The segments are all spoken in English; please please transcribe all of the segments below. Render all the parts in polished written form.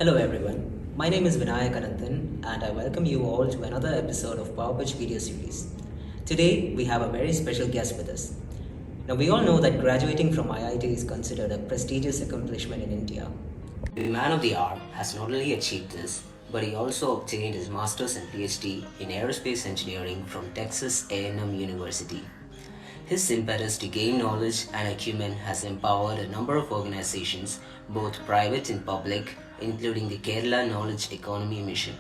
Hello everyone, my name is Vinayak Ananthan and I welcome you all to another episode of PowerPitch video series. Today we have a very special guest with us. Now we all know that graduating from IIT is considered a prestigious accomplishment in India. The man of the hour has not only achieved this, but he also obtained his master's and PhD in aerospace engineering from Texas A&M University. His impetus to gain knowledge and acumen has empowered a number of organizations, both private and public, including the Kerala Knowledge Economy Mission.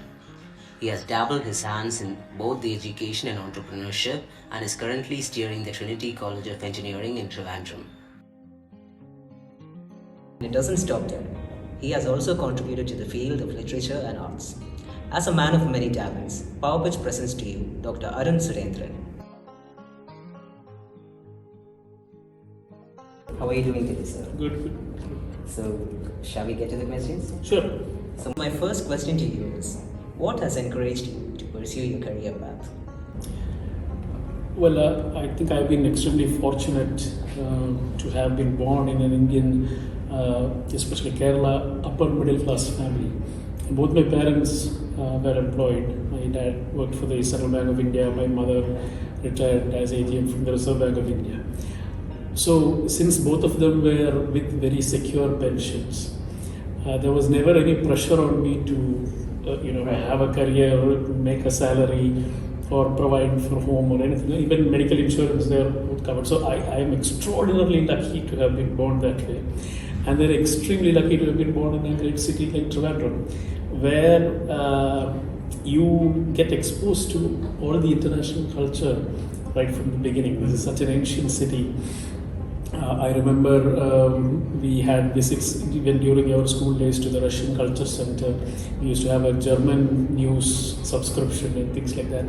He has dabbled his hands in both the education and entrepreneurship and is currently steering the Trinity College of Engineering in Trivandrum. It doesn't stop there. He has also contributed to the field of literature and arts. As a man of many talents, PowerPitch presents to you Dr. Arun Surendran. How are you doing today, sir? Good. So, shall we get to the questions? Sure. So, my first question to you is, what has encouraged you to pursue your career path? Well, I think I've been extremely fortunate to have been born in an Indian, especially Kerala, upper middle class family. And both my parents were employed. My dad worked for the Central Bank of India. My mother retired as AGM from the Reserve Bank of India. So, since both of them were with very secure pensions, there was never any pressure on me to, have a career, make a salary, or provide for home or anything. Even medical insurance there would cover. So, I am extraordinarily lucky to have been born that way, and then extremely lucky to have been born in a great city like Trivandrum, where you get exposed to all the international culture right from the beginning. This is such an ancient city. I remember we had visits even during our school days to the Russian Culture Center. We used to have a German news subscription and things like that.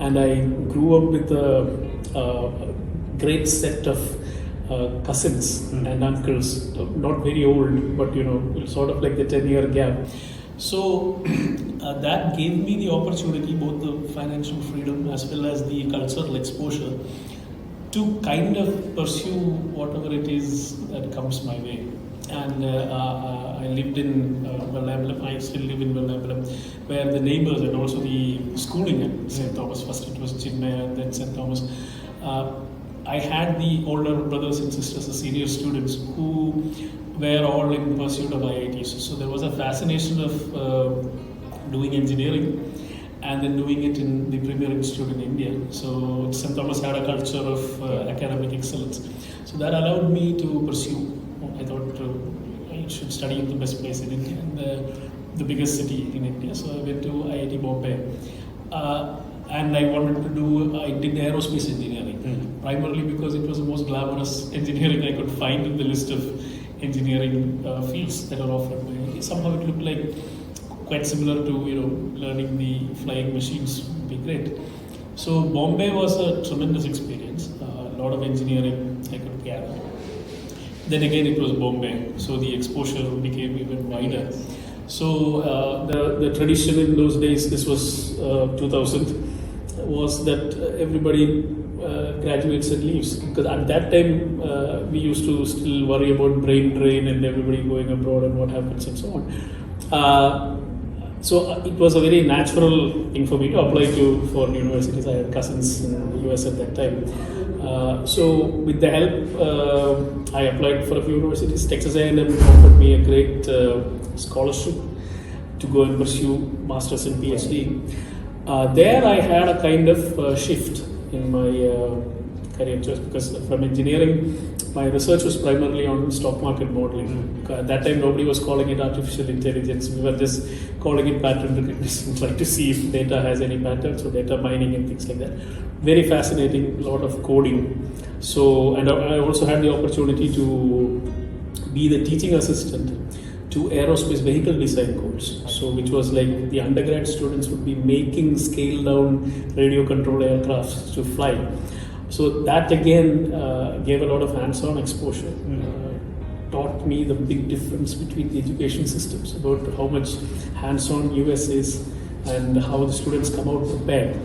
And I grew up with a great set of cousins and uncles, not very old, but sort of like the 10-year gap. So that gave me the opportunity, both the financial freedom as well as the cultural exposure, to kind of pursue whatever it is that comes my way. And I lived in Vellayampalam, I still live in Vellayampalam, where the neighbors and also the schooling at St. Thomas, first it was Chinmaya and then St. Thomas. I had the older brothers and sisters, the senior students, who were all in pursuit of IITs. So there was a fascination of doing engineering and then doing it in the premier institute in India. So St. Thomas had a culture of academic excellence. So that allowed me to pursue. I thought I should study in the best place in India and the biggest city in India. So I went to IIT Bombay. And I wanted to I did aerospace engineering, primarily because it was the most glamorous engineering I could find in the list of engineering fields that are offered. Somehow it looked like quite similar to learning the flying machines would be great. So Bombay was a tremendous experience. A lot of engineering I could gather. Then again it was Bombay, so the exposure became even wider. So the tradition in those days, this was 2000, was that everybody graduates and leaves, because at that time we used to still worry about brain drain and everybody going abroad and what happens and so on. So it was a very natural thing for me to apply for universities. I had cousins in the US at that time. So with the help, I applied for a few universities. Texas A&M offered me a great scholarship to go and pursue masters and PhD. There I had a kind of shift in my career choice, because from engineering, my research was primarily on stock market modeling. At that time, nobody was calling it artificial intelligence. We were just calling it pattern recognition, trying to see if data has any patterns, or data mining and things like that. Very fascinating, a lot of coding. So, and I also had the opportunity to be the teaching assistant to aerospace vehicle design course. So, which was like the undergrad students would be making scaled down radio control aircrafts to fly. So that again gave a lot of hands-on exposure. Taught me the big difference between the education systems, about how much hands-on US is and how the students come out prepared.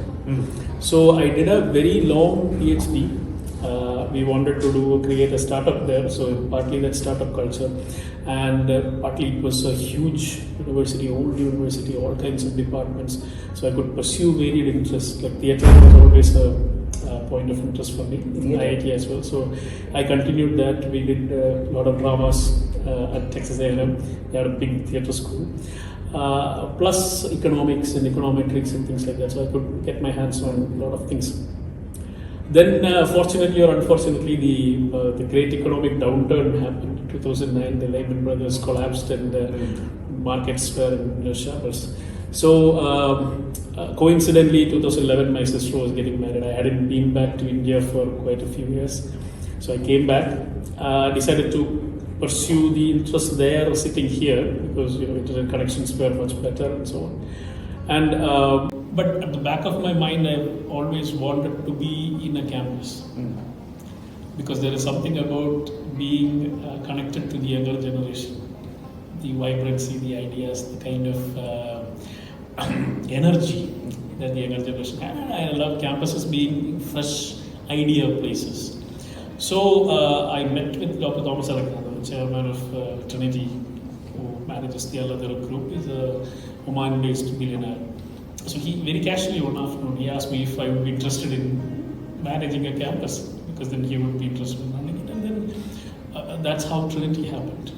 So I did a very long PhD we wanted to create a startup there. So partly that startup culture, and partly it was a huge university, old university, all kinds of departments. So I could pursue varied interests. Like theatre was always a point of interest for me in IIT as well. So I continued that. We did a lot of dramas at Texas A&M. They had a big theatre school. Plus economics and econometrics and things like that. So I could get my hands on a lot of things. Then, fortunately or unfortunately, the great economic downturn happened in 2009. The Lehman Brothers collapsed and markets were in shambles. So, coincidentally, 2011, my sister was getting married. I hadn't been back to India for quite a few years. So I came back, decided to pursue the interest there sitting here because internet connections were much better and so on. And but at the back of my mind, I've always wanted to be in a campus because there is something about being connected to the younger generation, the vibrancy, the ideas, the kind of energy that the younger generation has. I love campuses being fresh idea places. So I met with Dr. Thomas Alexander, the chairman of Trinity, who manages the Al-Adhar group. He's a Oman-based billionaire. So he very casually one afternoon he asked me if I would be interested in managing a campus because then he would be interested in running it, and then that's how Trinity happened.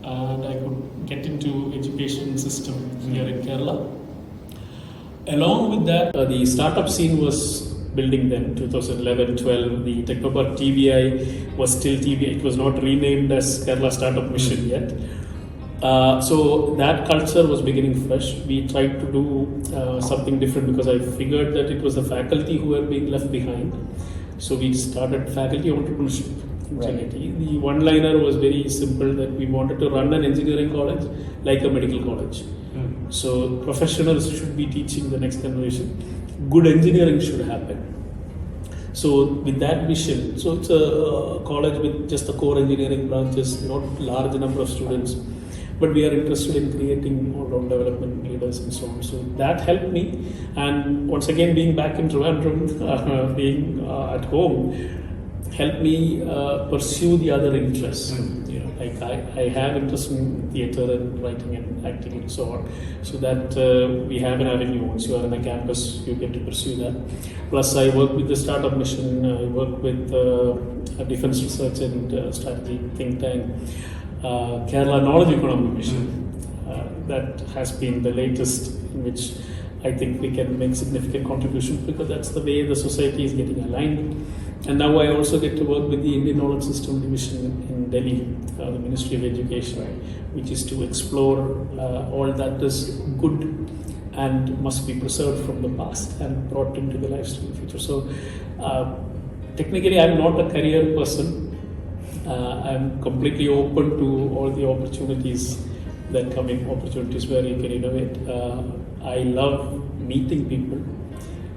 And I could get into education system here in Kerala. Along with that, the startup scene was building then, 2011-12. The Technopark TBI was still TBI. It was not renamed as Kerala Startup Mission yet. So that culture was beginning fresh. We tried to do something different because I figured that it was the faculty who were being left behind. So we started faculty entrepreneurship in Trinity. The one-liner was very simple, that we wanted to run an engineering college like a medical college. So professionals should be teaching the next generation. Good engineering should happen. So with that vision, so it's a college with just the core engineering branches, not large number of students, but we are interested in creating all-round development leaders and so on. So that helped me. And once again, being back in Trivandrum, being at home, helped me pursue the other interests. Like I have interest in theatre and writing and acting and so on. So that we have an avenue. Once you are in a campus, you get to pursue that. Plus, I work with the Startup Mission. I work with a Defense Research and Strategy think tank. Kerala Knowledge Economy Mission. That has been the latest, in which I think we can make significant contributions because that's the way the society is getting aligned. And now I also get to work with the Indian Knowledge System Division in Delhi, the Ministry of Education, which is to explore all that is good and must be preserved from the past and brought into the lifestyle of the future. So technically I'm not a career person. I'm completely open to all the opportunities that come in, opportunities where you can innovate. I love meeting people,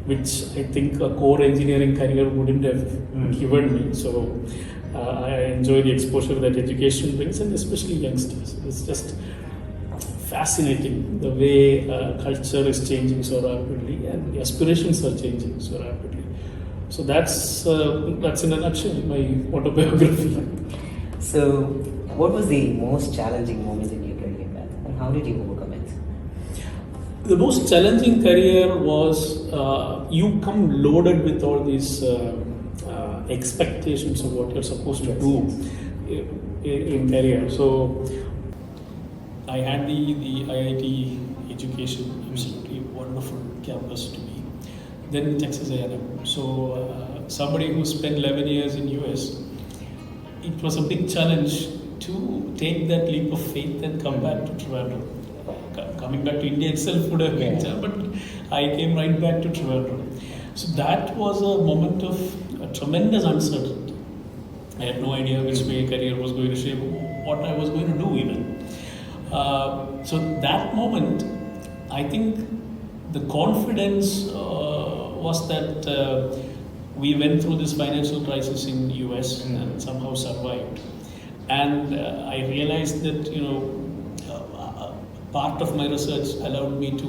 which I think a core engineering career wouldn't have given me. So I enjoy the exposure that education brings, and especially youngsters. It's just fascinating the way culture is changing so rapidly and the aspirations are changing so rapidly. So that's in a nutshell my autobiography. So, what was the most challenging moment in your career path, and how did you overcome it? The most challenging career was you come loaded with all these expectations of what you're supposed to do in career. So I had the IIT education, absolutely wonderful campus to me. Then Texas A&M. So somebody who spent 11 years in US, it was a big challenge to take that leap of faith and come back to Trivandrum. Coming back to India itself would have been, but I came right back to Trivandrum. So that was a moment of a tremendous uncertainty. I had no idea which way career was going to shape, what I was going to do even. So that moment, I think the confidence was that we went through this financial crisis in the US and somehow survived. And I realized that, part of my research allowed me to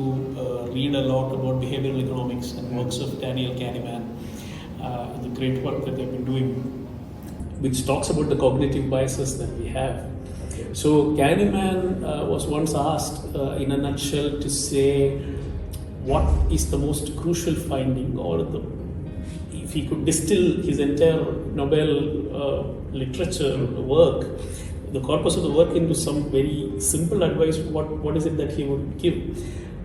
read a lot about behavioral economics and works of Daniel Kahneman, the great work that they've been doing. which talks about the cognitive biases that we have. So Kahneman was once asked in a nutshell to say what is the most crucial finding, or if he could distill his entire Nobel literature work, the corpus of the work, into some very simple advice, what is it that he would give?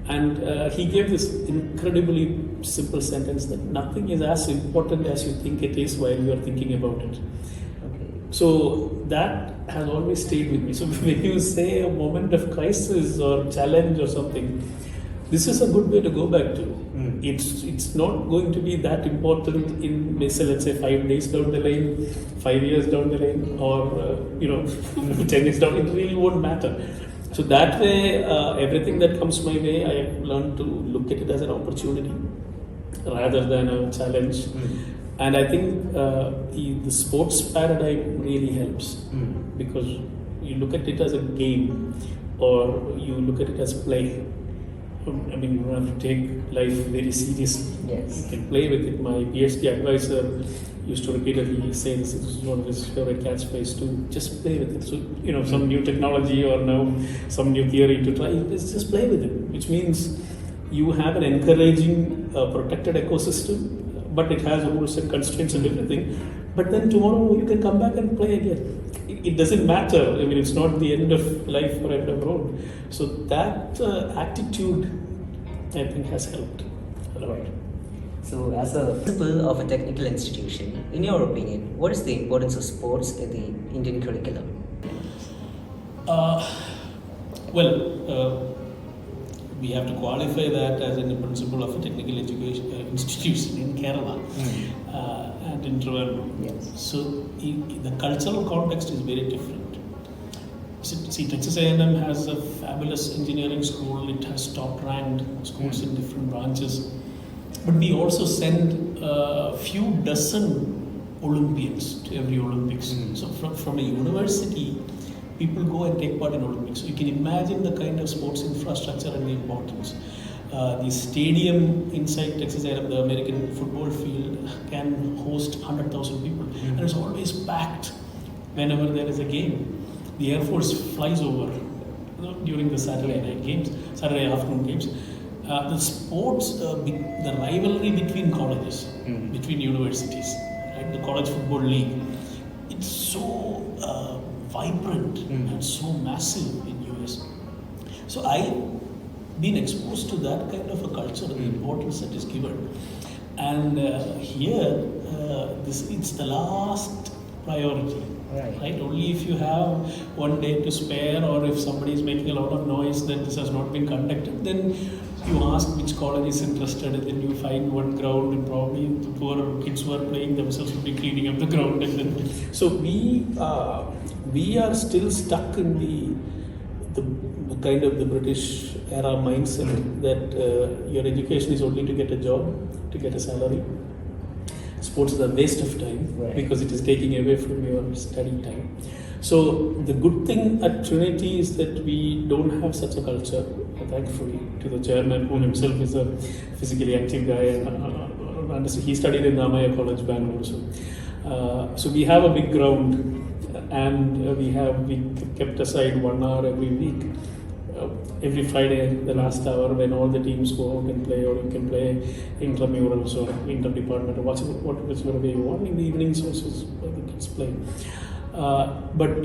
And he gave this incredibly simple sentence that nothing is as important as you think it is while you are thinking about it. So that has always stayed with me. So when you say a moment of crisis or challenge or something, this is a good way to go back to. It's not going to be that important in, let's say 5 days down the line, 5 years down the line, or 10 years down. It really won't matter. So that way, everything that comes my way, I have learned to look at it as an opportunity rather than a challenge. And I think the sports paradigm really helps, because you look at it as a game, or you look at it as play. I mean, you don't have to take life very seriously. Yes. You can play with it. My PhD advisor used to repeatedly say this is one of his favorite catchphrases too. Just play with it. So, some new technology or now some new theory to try, is just play with it, which means you have an encouraging, protected ecosystem, but it has rules and constraints and everything. But then tomorrow you can come back and play again. It doesn't matter. I mean, it's not the end of life or end of road. So that attitude, I think, has helped a lot. So, as a principal of a technical institution, in your opinion, what is the importance of sports in the Indian curriculum? We have to qualify that as a principal of a technical education institution in Kerala and in Trivandrum. Yes. So the cultural context is very different. See, Texas A&M has a fabulous engineering school. It has top-ranked schools in different branches. But we also send a few dozen Olympians to every Olympics. So from a university, people go and take part in Olympics. So you can imagine the kind of sports infrastructure and the importance. The stadium inside Texas A&M, the American football field, can host 100,000 people. And it's always packed whenever there is a game. The Air Force flies over during the Saturday afternoon games. The sports, the rivalry between colleges, between universities, right? The college football league, it's so vibrant and so massive in US. So I've been exposed to that kind of a culture, the importance that is given. And here, it's the last priority. Right? Only if you have one day to spare, or if somebody is making a lot of noise that this has not been conducted, then you ask which college is interested, and then you find one ground, and probably the poor kids who are playing themselves will be cleaning up the ground. And then, so we are still stuck in the kind of the British era mindset that your education is only to get a job, to get a salary. Sports is a waste of time because it is taking away from your study time. So the good thing at Trinity is that we don't have such a culture, thankfully, to the chairman, who himself is a physically active guy. And he studied in Ramaya College, Bangalore. So we have a big ground, and we kept aside 1 hour every week. Every Friday, the last hour, when all the teams go out and play, or you can play intramurals or inter-department or whichever way you want. In the evenings also, the kids play. But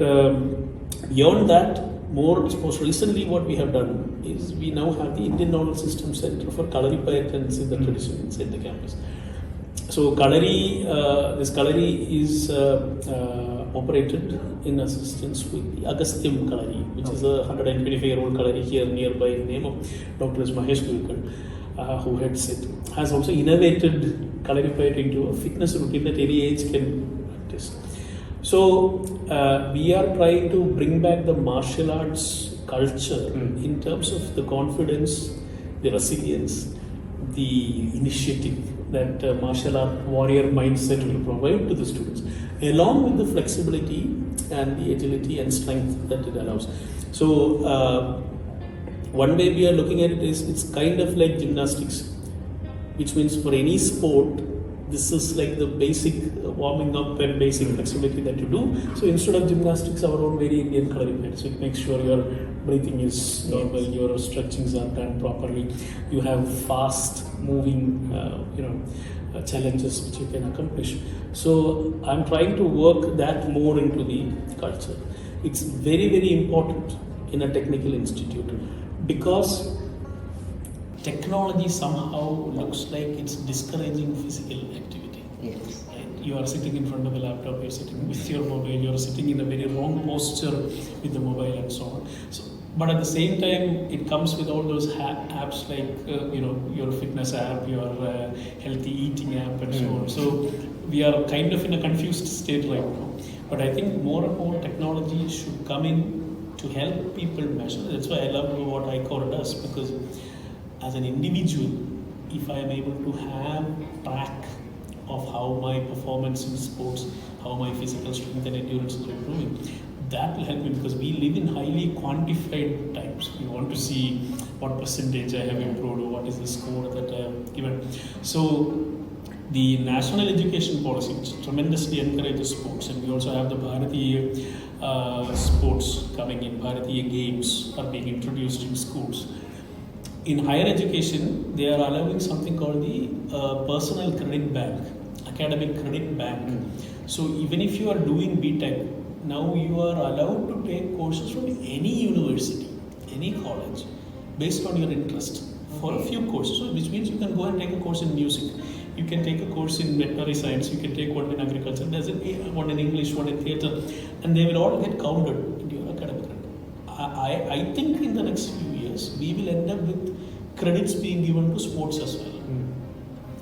beyond that, most recently what we have done is we now have the Indian Knowledge System Center for Kalari Patents in the tradition inside the campus. So this Kalari is operated in assistance with the Agasthyam Kalari, which is a 125-year-old Kalari here nearby in the name of Dr. Mahesh Gulkar, who heads it. Has also innovated Kalari Payat into a fitness routine that any age can practice. So we are trying to bring back the martial arts culture in terms of the confidence, the resilience, the initiative that martial art warrior mindset will provide to the students, along with the flexibility and the agility and strength that it allows. So one way we are looking at it is it's kind of like gymnastics, which means for any sport, this is like the basic warming up and basic flexibility that you do. So instead of gymnastics, our own very Indian Kalari. So it makes sure your breathing is normal, your stretchings are done properly. You have fast moving, challenges which you can accomplish. So I'm trying to work that more into the culture. It's very, very important in a technical institute because technology somehow looks like it's discouraging physical activity. Yes. Right? You are sitting in front of a laptop, you're sitting with your mobile, you're sitting in a very wrong posture with the mobile and so on. So, but at the same time, it comes with all those apps like your fitness app, your healthy eating app, and so on. So we are kind of in a confused state right now. But I think more and more technology should come in to help people measure. That's why I love what iCore does, because as an individual, if I am able to have track of how my performance in sports, how my physical strength and endurance is improving, that will help me, because we live in highly quantified times. We want to see what percentage I have improved or what is the score that I have given. So the national education policy, which tremendously encourages sports, and we also have the Bharatiya sports coming in, Bharatiya games are being introduced in schools. In higher education, they are allowing something called the personal credit bank, academic credit bank. So even if you are doing BTech, now you are allowed to take courses from any university, any college, based on your interest for a few courses. So which means you can go and take a course in music, you can take a course in veterinary science, you can take one in agriculture, there's one in English, one in theatre, and they will all get counted into your academic credit. I think in the next few years, we will end up with credits being given to sports as well.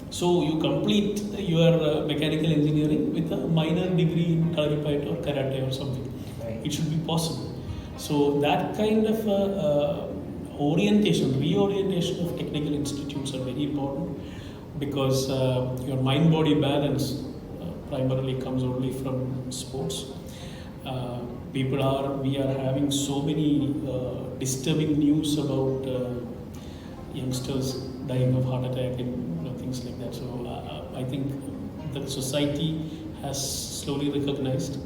So you complete your mechanical engineering with a minor degree in Kalaripayat or Karate or something. Right. It should be possible. So that kind of reorientation of technical institutes are very important, because your mind-body balance primarily comes only from sports. We are having so many disturbing news about youngsters dying of heart attack and things like that. So I think the society has slowly recognized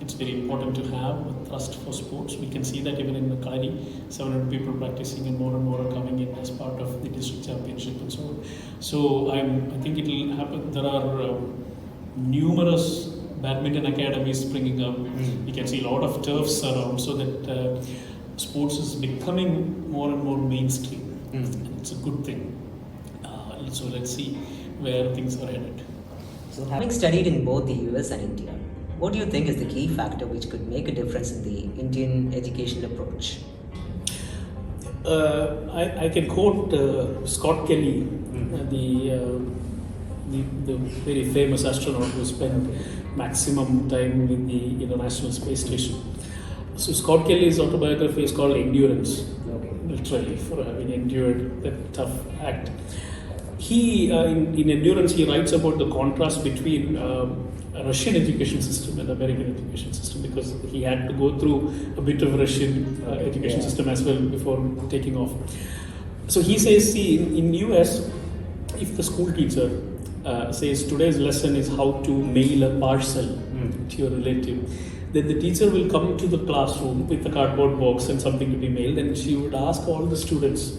it's very important to have a thrust for sports. We can see that even in the Kalari, 700 people practicing and more are coming in as part of the district championship and so on. So I think it will happen. There are numerous badminton academies springing up. We can see a lot of turfs around, so that sports is becoming more and more mainstream. And it's a good thing. So let's see where things are headed. So having studied in both the US and India, what do you think is the key factor which could make a difference in the Indian educational approach? I can quote Scott Kelly, the very famous astronaut who spent maximum time with the International Space Station. So Scott Kelly's autobiography is called Endurance, literally, for having endured that tough act. He, in Endurance, he writes about the contrast between Russian education system and American education system, because he had to go through a bit of Russian education system as well before taking off. So he says, see, in US, if the school teacher says today's lesson is how to mail a parcel to your relative, then the teacher will come to the classroom with a cardboard box and something to be mailed, and she would ask all the students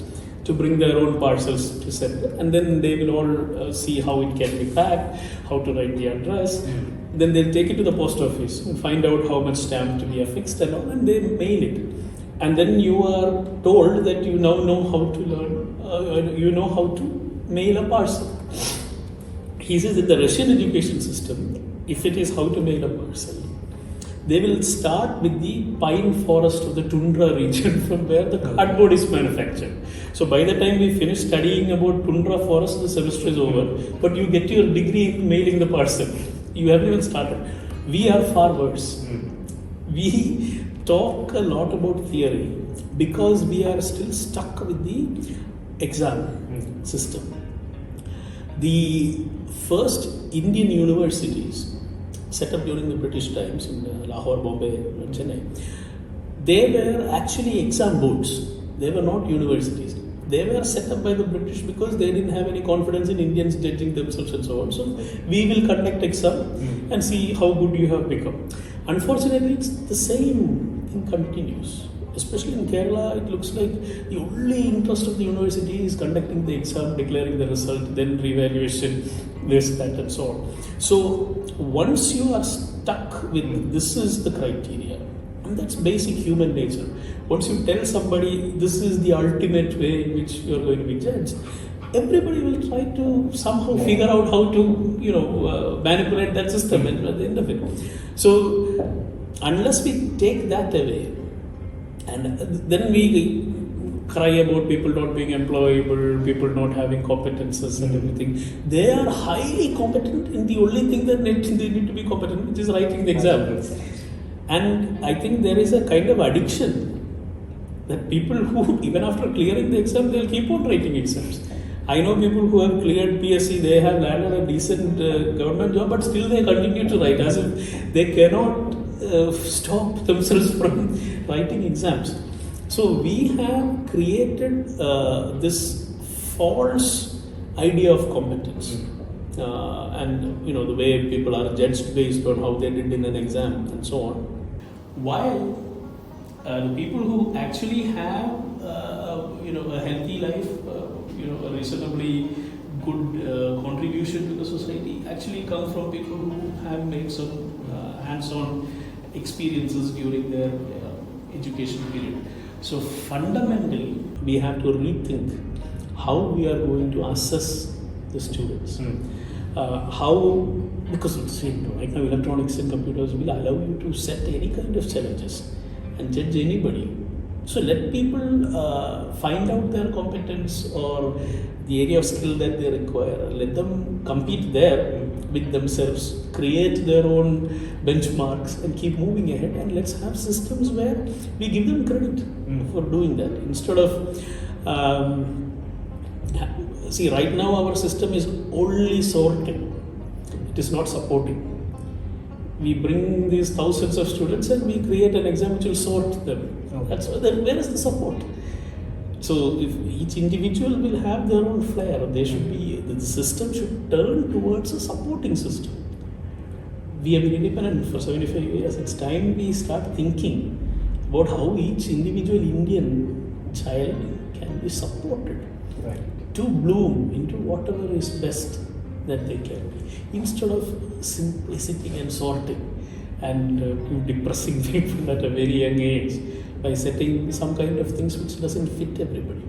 to bring their own parcels to send, and then they will all see how it can be packed, how to write the address. Then they'll take it to the post office and find out how much stamp to be affixed and all, and they mail it. And then you are told that you now know how to learn, how to mail a parcel. He says that the Russian education system, if it is how to mail a parcel, they will start with the pine forest of the tundra region from where the cardboard is manufactured. So by the time we finish studying about tundra forest, the semester is over, but you get your degree in mailing the parcel. You haven't even started. We are far worse. We talk a lot about theory because we are still stuck with the exam system. The first Indian universities set up during the British times in Lahore, Bombay, Chennai, they were actually exam boards. They were not universities. They were set up by the British because they didn't have any confidence in Indians judging themselves and so on. So we will conduct exam and see how good you have become. Unfortunately, it's the same thing continues. Especially in Kerala, it looks like the only interest of the university is conducting the exam, declaring the result, then revaluation, this, that, and so on. So once you are stuck with this is the criteria, and that's basic human nature. Once you tell somebody this is the ultimate way in which you are going to be judged, everybody will try to somehow figure out how to manipulate that system at the end of it. So unless we take that away, and then we cry about people not being employable, people not having competences and everything. They are highly competent in the only thing that they need to be competent, which is writing the exam. And I think there is a kind of addiction that people who, even after clearing the exam, they'll keep on writing exams. I know people who have cleared PSC, they have landed a decent government job, but still they continue to write as if they cannot stop themselves from writing exams. So we have created this false idea of competence. And the way people are judged based on how they did in an exam and so on. While the people who actually have a healthy life, a reasonably good contribution to the society actually come from people who have made some hands-on experiences during their education period. So fundamentally, we have to rethink how we are going to assess the students. Because right now electronics and computers will allow you to set any kind of challenges and judge anybody. So let people find out their competence or the area of skill that they require. Let them compete there with themselves, create their own benchmarks and keep moving ahead. And let's have systems where we give them credit for doing that. Instead of, right now our system is only sorting. It is not supporting. We bring these thousands of students and we create an exam which will sort them. Then where is the support? So if each individual will have their own flair, the system should turn towards a supporting system. We have been independent for 75 years. It's time we start thinking about how each individual Indian child can be supported to bloom into whatever is best that they can be, instead of simply sitting and sorting and depressing people at a very young age by setting some kind of things which doesn't fit everybody.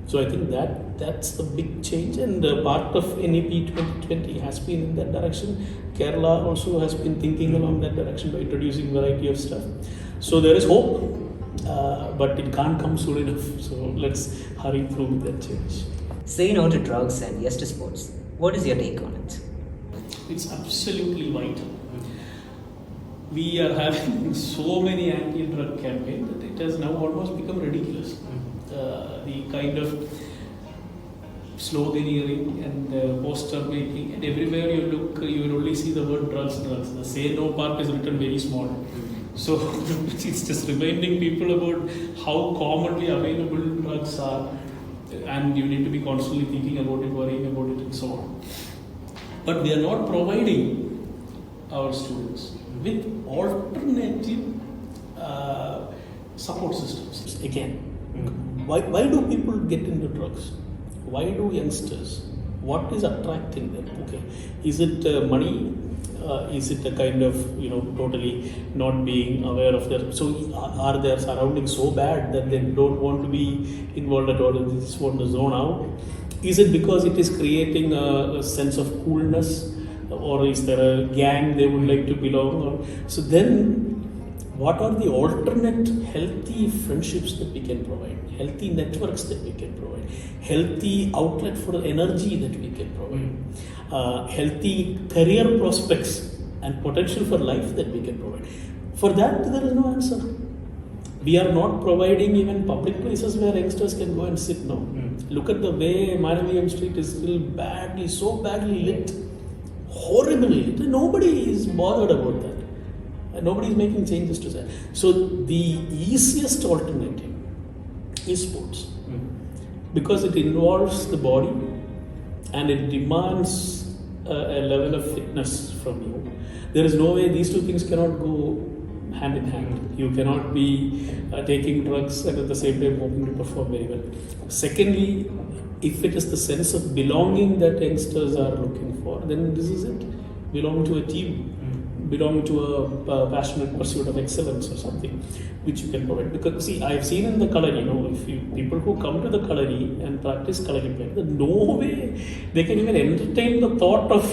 So I think that's the big change, and part of NEP 2020 has been in that direction. Kerala also has been thinking along that direction by introducing variety of stuff. So there is hope, but it can't come soon enough. So let's hurry through with that change. Say no to drugs and yes to sports. What is your take on it? It's absolutely vital. We are having so many anti-drug campaigns that it has now almost become ridiculous. The kind of sloganeering and poster making, and everywhere you look, you will only see the word drugs. The say no part is written very small. So it's just reminding people about how commonly available drugs are, and you need to be constantly thinking about it, worrying about it, and so on. But we are not providing our students with alternative support systems. Again, why do people get into drugs? Why do youngsters? What is attracting them? Okay, is it money? Is it a kind of totally not being aware of their? So are their surroundings so bad that they don't want to be involved at all? They just want to zone out. Is it because it is creating a sense of coolness, or is there a gang they would like to belong? So then, what are the alternate healthy friendships that we can provide, healthy networks that we can provide, healthy outlet for energy that we can provide, healthy career prospects and potential for life that we can provide? For that, there is no answer. We are not providing even public places where youngsters can go and sit now. Look at the way Manaviyam Street is still so badly lit, horribly lit. Nobody is bothered about that. Nobody is making changes to that. So the easiest alternative is sports. because it involves the body and it demands a level of fitness from you. There is no way these two things cannot go hand in hand. You cannot be taking drugs and at the same time hoping to perform very well. Secondly, if it is the sense of belonging that youngsters are looking for, then this is it. Belong to a team, belong to a passionate pursuit of excellence or something which you can provide. Because see, I've seen in the Kalari, if you people who come to the Kalari and practice Kalari play, there's no way they can even entertain the thought of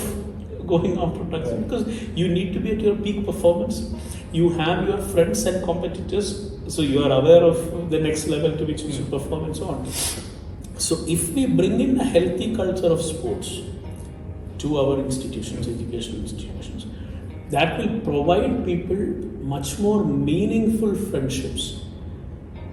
going after drugs, because you need to be at your peak performance. You have your friends and competitors, so you are aware of the next level to which you should perform and so on. So if we bring in a healthy culture of sports to our institutions, educational institutions, that will provide people much more meaningful friendships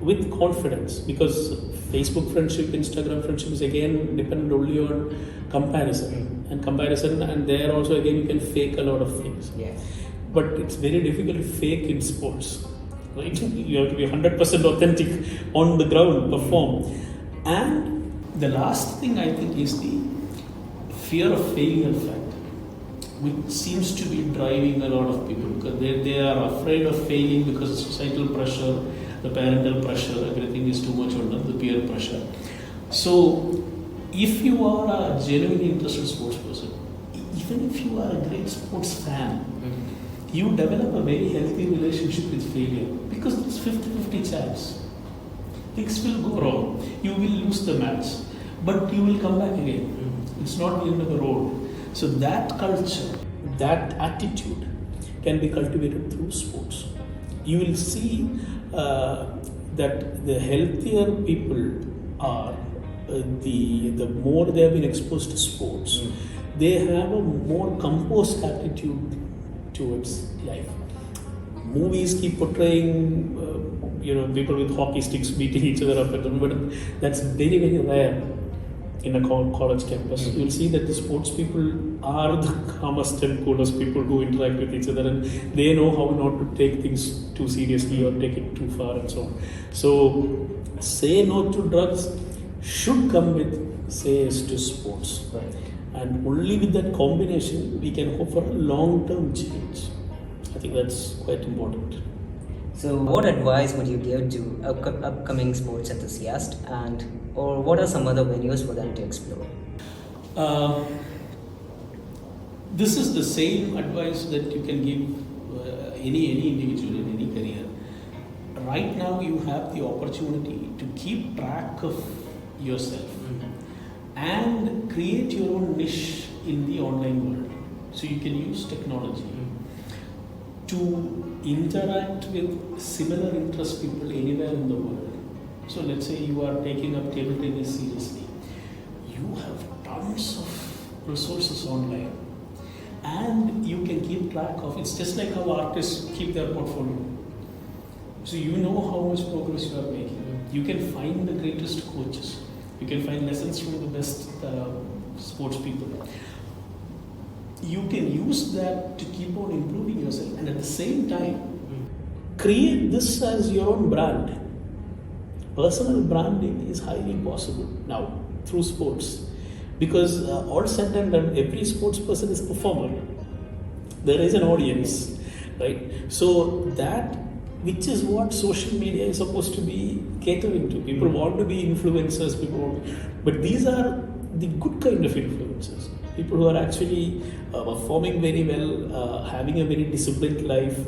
with confidence, because Facebook friendship, Instagram friendship is again dependent only on comparison and there also again you can fake a lot of things. But it's very difficult to fake in sports, right? You have to be 100% authentic on the ground, perform. And the last thing I think is the fear of failure factor, which seems to be driving a lot of people, because they are afraid of failing because of societal pressure, the parental pressure, everything is too much on them, the peer pressure. So if you are a genuinely interested sports person, even if you are a great sports fan, you develop a very healthy relationship with failure, because it's 50-50 chance. Things will go wrong. You will lose the match, but you will come back again. It's not the end of the road. So that culture, that attitude can be cultivated through sports. You will see that the healthier people are, the more they have been exposed to sports, they have a more composed attitude towards life. Movies keep portraying, people with hockey sticks beating each other up, but that's very, very rare in a college campus. You'll see that the sports people are the calmest and coolest people who interact with each other, and they know how not to take things too seriously or take it too far and so on. So, say no to drugs should come with say yes to sports. And only with that combination we can hope for a long-term change. I think that's quite important. So what advice would you give to upcoming sports enthusiasts, or what are some other venues for them to explore? This is the same advice that you can give any individual in any career. Right now you have the opportunity to keep track of yourself and create your own niche in the online world. So you can use technology to interact with similar interest people anywhere in the world. So let's say you are taking up table tennis seriously. You have tons of resources online and you can keep track of. It's just like how artists keep their portfolio. So you know how much progress you are making. You can find the greatest coaches. You can find lessons from the best sports people. You can use that to keep on improving yourself, and at the same time, create this as your own brand. Personal branding is highly possible now through sports, because all said and done, every sports person is a performer. There is an audience, right? So that, which is what social media is supposed to be catering to. People want to be influencers, but these are the good kind of influencers. People who are actually performing very well, having a very disciplined life,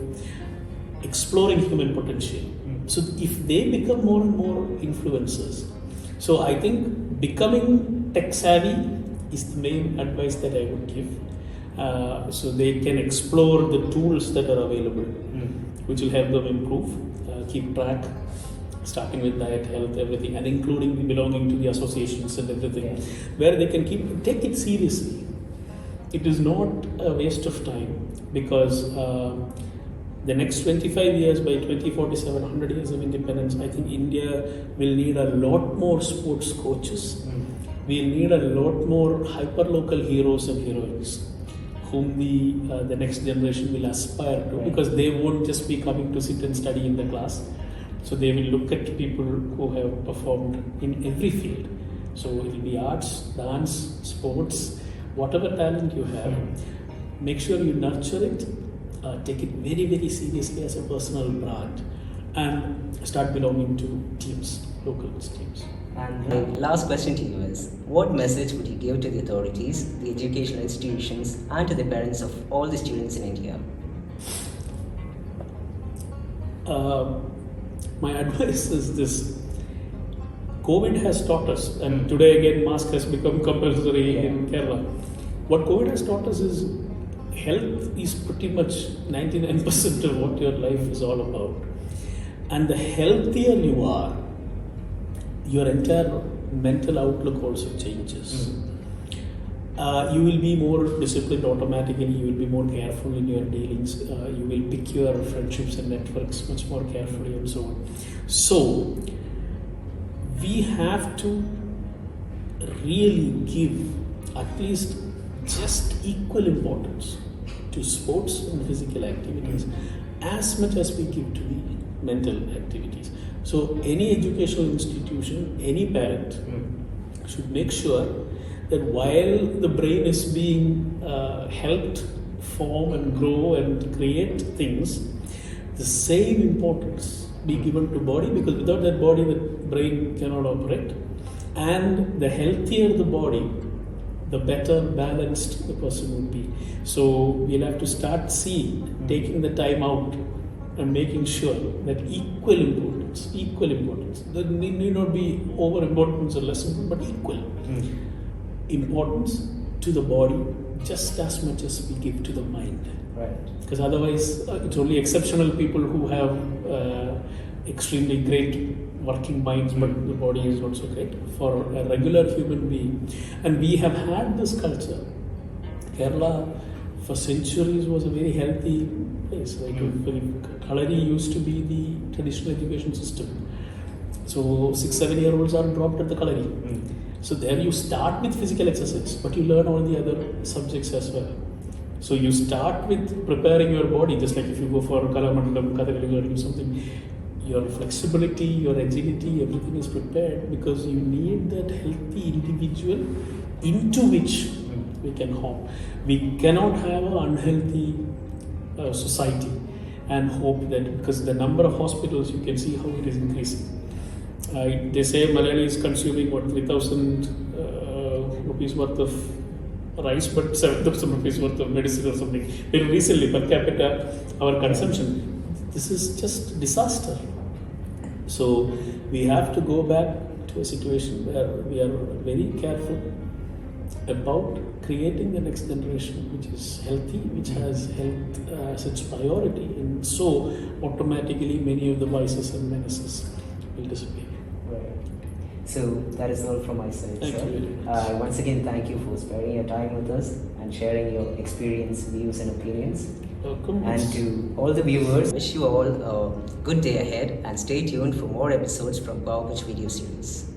exploring human potential. So if they become more and more influencers, so I think becoming tech savvy is the main advice that I would give. So they can explore the tools that are available, which will help them improve, keep track, starting with diet, health, everything, and including the belonging to the associations and everything, where they can take it seriously. It is not a waste of time, because the next 25 years, by 2047, 100 years of independence, I think India will need a lot more sports coaches. We'll need a lot more hyper-local heroes and heroines whom the next generation will aspire to, because they won't just be coming to sit and study in the class. So they will look at people who have performed in every field. So it will be arts, dance, sports, whatever talent you have. Make sure you nurture it, take it very, very seriously as a personal brand, and start belonging to teams, local teams. And my last question to you is, what message would you give to the authorities, the educational institutions, and to the parents of all the students in India? My advice is this. COVID has taught us, and today again mask has become compulsory in Kerala. What COVID has taught us is health is pretty much 99% of what your life is all about. And the healthier you are, your entire mental outlook also changes. You will be more disciplined automatically, you will be more careful in your dealings, you will pick your friendships and networks much more carefully and so on. So, we have to really give at least just equal importance to sports and physical activities as much as we give to the mental activities. So any educational institution, any parent should make sure that while the brain is being helped form and grow and create things, the same importance be given to body, because without that body the brain cannot operate. And the healthier the body, the better balanced the person would be. So we'll have to start taking the time out and making sure that equal importance. There need not be over importance or less importance, but equal importance to the body just as much as we give to the mind. Right. Because otherwise it's only exceptional people who have extremely great working minds, but the body is not so great for a regular human being. And we have had this culture. Kerala for centuries was a very healthy place. Like Kalari used to be the traditional education system. So 6-7-year-olds are dropped at the Kalari. So there you start with physical exercise, but you learn all the other subjects as well. So you start with preparing your body, just like if you go for Kalamandalam, Kathakali, learning something. Your flexibility, your agility, everything is prepared because you need that healthy individual into which we can home. We cannot have an unhealthy society and hope that, because the number of hospitals, you can see how it is increasing. They say Malayali is consuming 3,000 rupees worth of rice, but 7,000 rupees worth of medicine or something. Very recently, per capita, our consumption, this is just disaster. So we have to go back to a situation where we are very careful about creating the next generation which is healthy, which has health as its priority, and so automatically many of the vices and menaces will disappear. Right. So that is all from my side, Thank sir. you very much. Once again, thank you for sparing your time with us and sharing your experience, views, and opinions. Welcome. And to all the viewers, wish you all a good day ahead and stay tuned for more episodes from Power Video series.